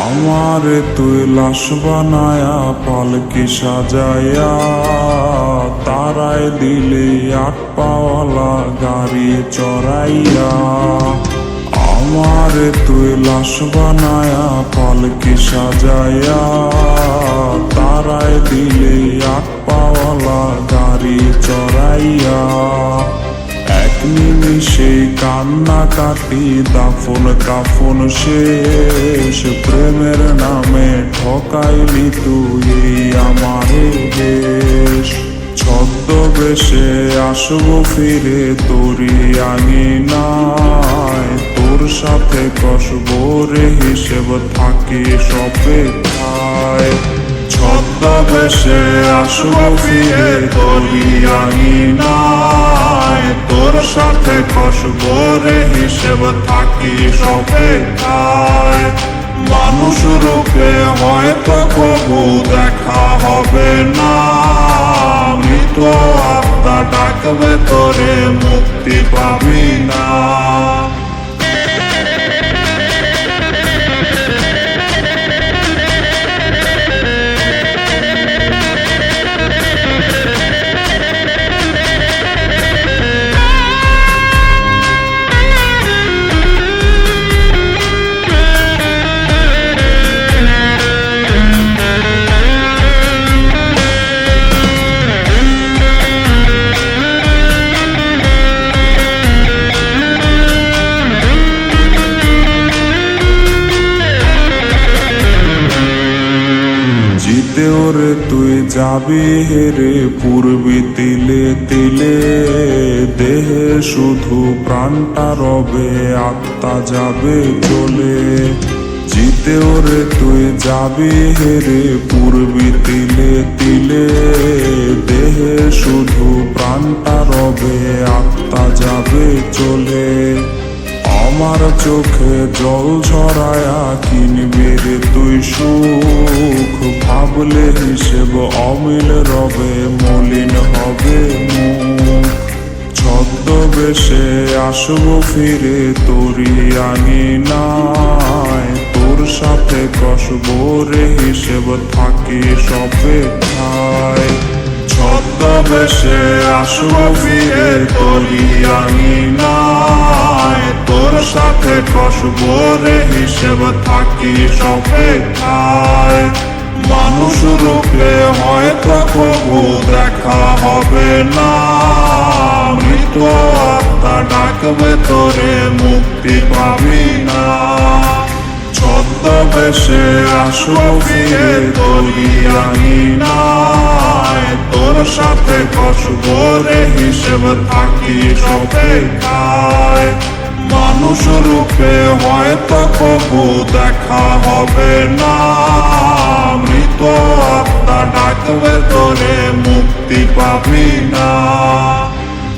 আমারে তুই লাশ বানায়া পালকি সাজায়া তারায় দিলে আট পাওয়ালা গাড়ি চড়াইয়া। আমারে তুই লাশ বানায়া পালকি সাজায়া তারায় দিলে আট পাওয়ালা গাড়ি চড়াইয়া। এক নিমিষে কান্না কাটি দাফন কাফন শেষ, প্রেমের নামে ঠকাইলি তুই আমারে বেশ। ছদ্মবেশে আসবো ফিরে তোরি আঙিনায়, তোর সাথে কসবো রে হিসেব থাকি সপেক্ষায়। ছদ্মবেশে আসবো ফিরে তোরি আঙিনায়, তোর সাথে কসবো রে হিসেব থাকি সপেক্ষায়। মানুষ রূপে হয়তো কবু দেখা হবে না, মৃত আত্মা ডাকবে তোরে মুক্তি পাবি না। ওরে তুই যাবি হেরে পূর্বী তিলে তিলে, দেহে শুধু প্রাণটা রবে আত্মা যাবে চলে। জিতে ওরে তুই যাবি হেরে পূর্বী তিলে তিলে, দেহে শুধু প্রাণটা রবে আত্মা যাবে চলে। আমার চোখে জল ছড়ায়া কিনবি রে তুই সুখ, ভাবলে হিসেব অমিল রবে মলিন হবে মুখ। ছদ্মবেশে আসবো ফিরে তোরি আঙিনায়, তোর সাথে কসবো রে হিসেব থাকি সপেক্ষায়। ছদ্মবেশে আসবো ফিরে তোরি আঙিনায়, তোর সাথে কসবো রে হিসেব থাকি সপেক্ষায়। মানুষ রূপে হয়তো কবু দেখা হবে না, মৃত আত্মা ডাকবে তোরে মুক্তি পাবি না। ছদ্মবেশে আসবো ফিরে তোরি আঙিনায়, তোর সাথে কসবো রে হিসেব থাকি সপেক্ষায়। মানুষ রূপে হয়তো কবু দেখা হবে না, মৃত আত্মা ডাকবে তোরে মুক্তি পাবি না।